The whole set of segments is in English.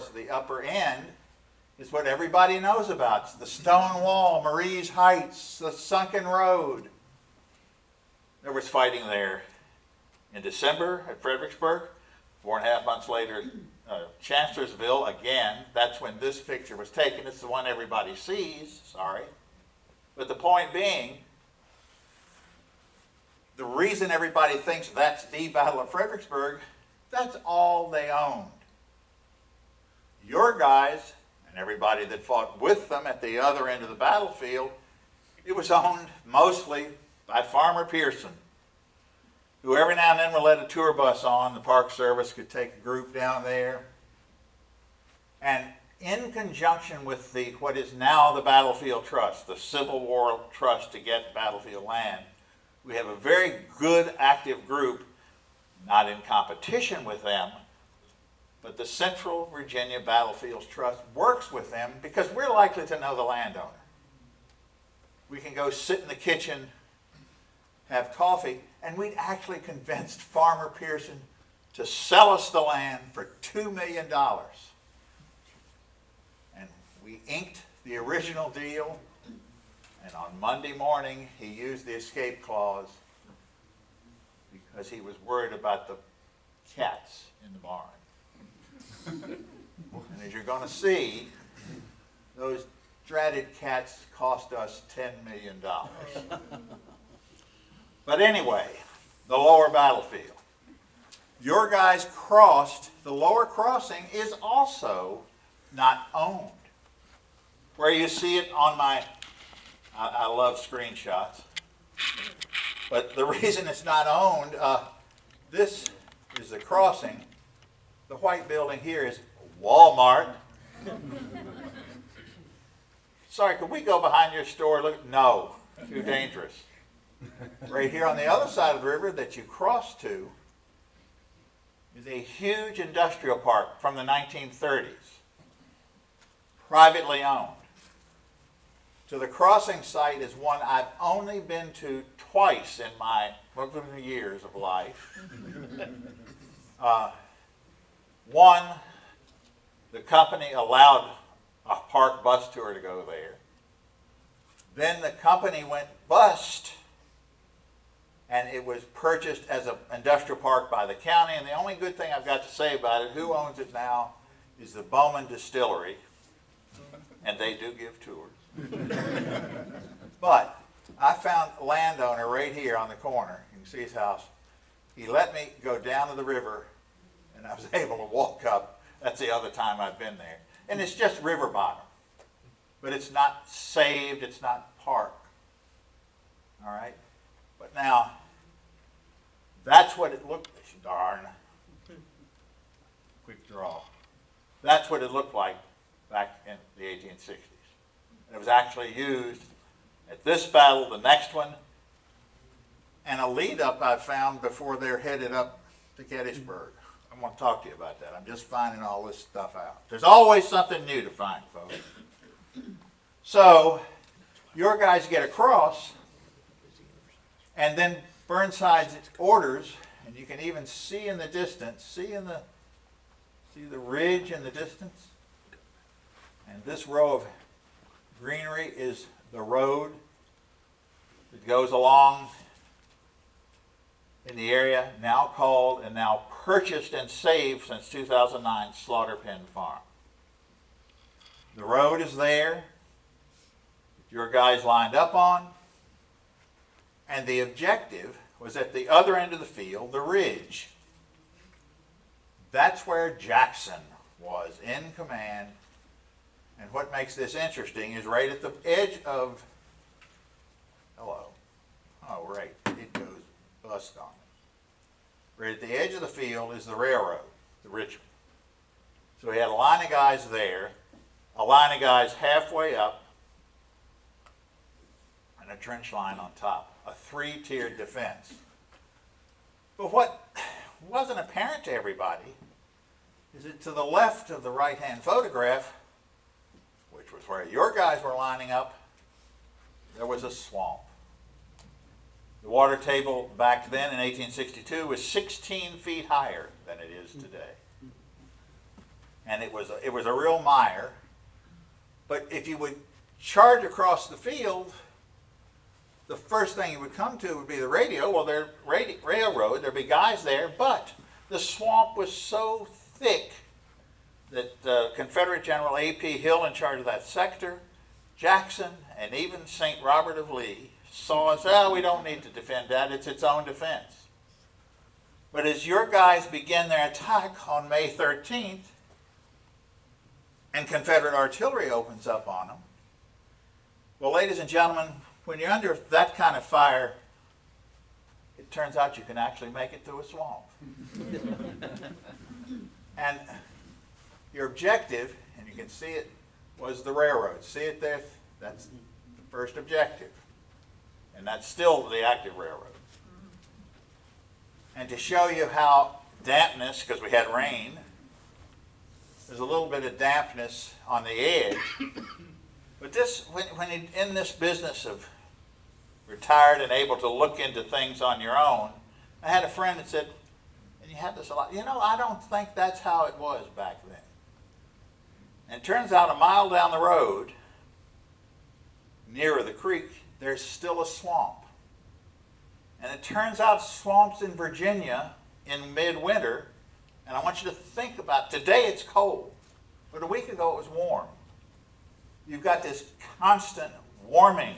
course, the upper end is what everybody knows about. It's the stone wall, Marie's Heights, the sunken road. There was fighting there in December at Fredericksburg. 4.5 months later, Chancellorsville, again, that's when this picture was taken. It's the one everybody sees, sorry. But the point being, the reason everybody thinks that's the Battle of Fredericksburg, that's all they owned. Your guys, and everybody that fought with them at the other end of the battlefield, it was owned mostly by Farmer Pearson, who every now and then would let a tour bus on. The Park Service could take a group down there. And in conjunction with what is now the Battlefield Trust, the Civil War Trust to get battlefield land, we have a very good active group, not in competition with them, but the Central Virginia Battlefields Trust works with them because we're likely to know the landowner. We can go sit in the kitchen, have coffee, and we'd actually convinced Farmer Pearson to sell us the land for $2 million. And we inked the original deal, and on Monday morning he used the escape clause because he was worried about the cats in the barn. And as you're going to see, those dratted cats cost us $10 million. But anyway, the lower battlefield. Your guys crossed, the lower crossing is also not owned. Where you see it on my, I love screenshots, but the reason it's not owned, this is the crossing. The white building here is Walmart. Sorry, could we go behind your store? Look, no, too dangerous. Right here on the other side of the river that you cross to is a huge industrial park from the 1930s, privately owned. So the crossing site is one I've only been to twice in my years of life. One, the company allowed a park bus tour to go there. Then the company went bust, and it was purchased as an industrial park by the county. And the only good thing I've got to say about it, who owns it now, is the Bowman Distillery, and they do give tours. But I found a landowner right here on the corner. You can see his house. He let me go down to the river, and I was able to walk up. That's the other time I've been there. And it's just river bottom. But it's not saved, it's not park. All right? But now, that's what it looked like. Darn. Quick draw. That's what it looked like back in the 1860s. And it was actually used at this battle, the next one, and a lead up I found before they're headed up to Gettysburg. I want to talk to you about that. I'm just finding all this stuff out. There's always something new to find, folks. So, your guys get across, and then Burnside's orders, and you can even see in the distance, see the ridge in the distance? And this row of greenery is the road that goes along in the area, now called and now purchased and saved since 2009 Slaughter Pen Farm. The road is there, your guys lined up on, and the objective was at the other end of the field, the ridge. That's where Jackson was in command. And what makes this interesting is right at the edge of, hello, oh right, it goes bust on me. Right at the edge of the field is the railroad, the Richmond. So we had a line of guys there, a line of guys halfway up, and a trench line on top, a three-tiered defense. But what wasn't apparent to everybody is that to the left of the right-hand photograph, which was where your guys were lining up, there was a swamp. The water table back then in 1862 was 16 feet higher than it is today. and it was a real mire. But if you would charge across the field, the first thing you would come to would be the radio. Well, there's railroad, there'd be guys there, but the swamp was so thick that Confederate General A.P. Hill, in charge of that sector, Jackson, and even St. Robert of Lee saw and said, oh, we don't need to defend that, it's its own defense. But as your guys begin their attack on May 13th, and Confederate artillery opens up on them, well, ladies and gentlemen, when you're under that kind of fire, it turns out you can actually make it through a swamp. And your objective, and you can see it, was the railroad. See it there? That's the first objective. And that's still the active railroad. And to show you how dampness, because we had rain, there's a little bit of dampness on the edge. But this, when you're in this business of retired and able to look into things on your own, I had a friend that said, and you had this a lot, you know, I don't think that's how it was back then. And it turns out a mile down the road, nearer the creek, there's still a swamp. And it turns out swamps in Virginia in midwinter, and I want you to think about, today it's cold, but a week ago it was warm. You've got this constant warming,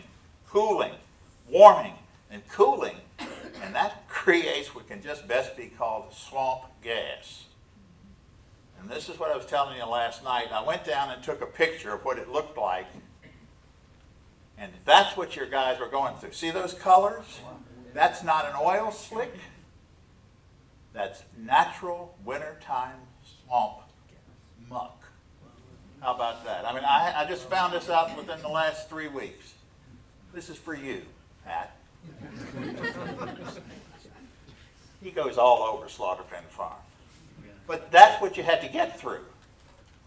cooling, warming, and cooling, and that creates what can just best be called swamp gas. And this is what I was telling you last night. I went down and took a picture of what it looked like, and that's what your guys were going through. See those colors? That's not an oil slick. That's natural wintertime swamp muck. How about that? I mean, I just found this out within the last 3 weeks. This is for you, Pat. He goes all over Slaughter Pen Farm. But that's what you had to get through.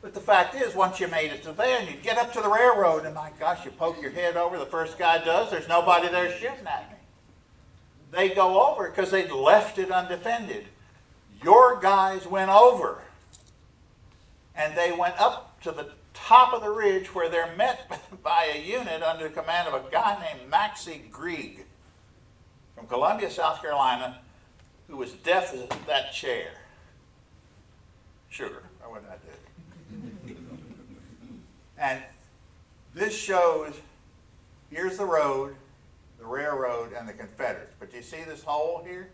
But the fact is, once you made it to there, and you get up to the railroad, and my gosh, you poke your head over, the first guy does, there's nobody there shooting at me. They go over because they'd left it undefended. Your guys went over, and they went up to the top of the ridge where they're met by a unit under the command of a guy named Maxie Grieg from Columbia, South Carolina, who was deaf as that chair. Sugar, or what I did. And this shows, here's the road, the railroad, and the Confederates. But you see this hole here?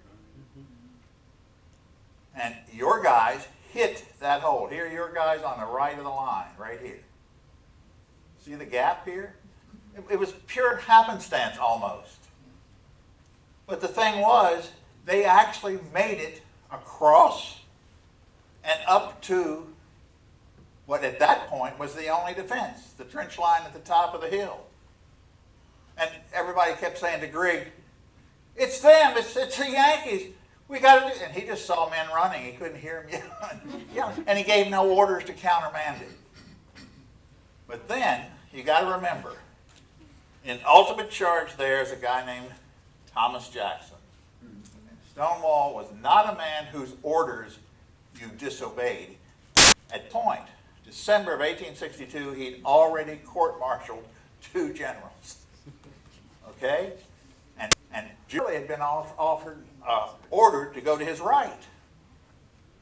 And your guys hit that hole. Here are your guys on the right of the line, right here. See the gap here? It was pure happenstance almost. But the thing was, they actually made it across and up to what at that point was the only defense, the trench line at the top of the hill. And everybody kept saying to Grieg, it's them, it's the Yankees. We got to do, and he just saw men running. He couldn't hear them yelling. And he gave no orders to countermand it. But then, you got to remember, in ultimate charge there is a guy named Thomas Jackson. Stonewall was not a man whose orders you disobeyed. At point, December of 1862, he'd already court-martialed 2 generals. Okay? And Julie had been ordered to go to his right.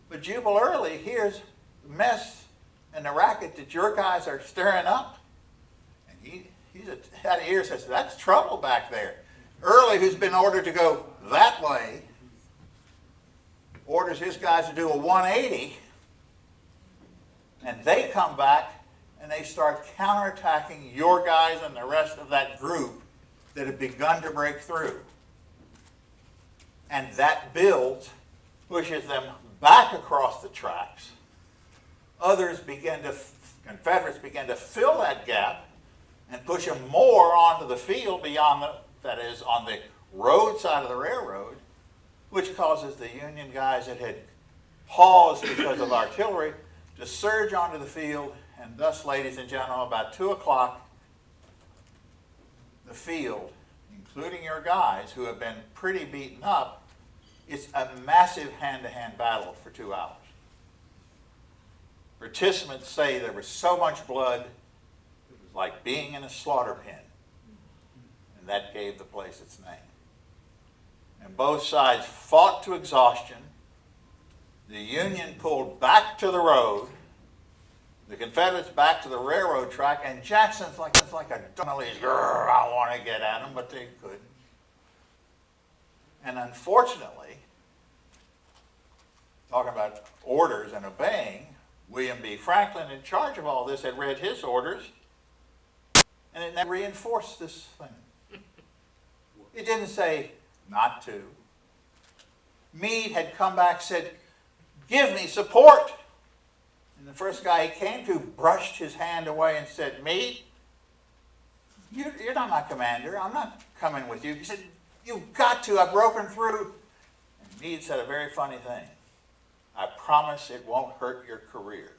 But Jubal Early hears the mess and the racket that your guys are stirring up. And he's had ears and says, that's trouble back there. Early, who's been ordered to go that way, orders his guys to do a 180. And they come back and they start counterattacking your guys and the rest of that group that had begun to break through. And that builds, pushes them back across the tracks. Confederates begin to fill that gap and push them more onto the field beyond that is, on the road side of the railroad, which causes the Union guys that had paused because of artillery to surge onto the field. And thus, ladies and gentlemen, about 2 o'clock, the field, including your guys who have been pretty beaten up, it's a massive hand-to-hand battle for 2 hours. Participants say there was so much blood, it was like being in a slaughter pen. And that gave the place its name. And both sides fought to exhaustion. The Union pulled back to the road, the Confederates back to the railroad track, and Jackson's like a Donnelly's, I want to get at them, but they couldn't. And unfortunately, talking about orders and obeying, William B. Franklin, in charge of all this, had read his orders, and it never reinforced this thing. It didn't say not to. Meade had come back, said, give me support. And the first guy he came to brushed his hand away and said, Meade, you're not my commander. I'm not coming with you. He said, you've got to. I've broken through. And Meade said a very funny thing. I promise it won't hurt your career.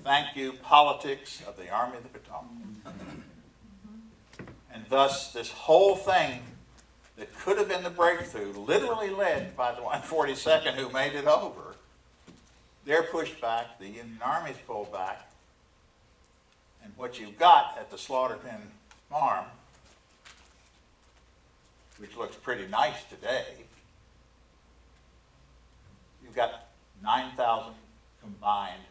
Thank you, politics of the Army of the Potomac. And thus, this whole thing that could have been the breakthrough, literally led by the 142nd who made it over, they're pushed back, the Union Army's pulled back, and what you've got at the Slaughter Pen Farm, which looks pretty nice today, you've got 9,000 combined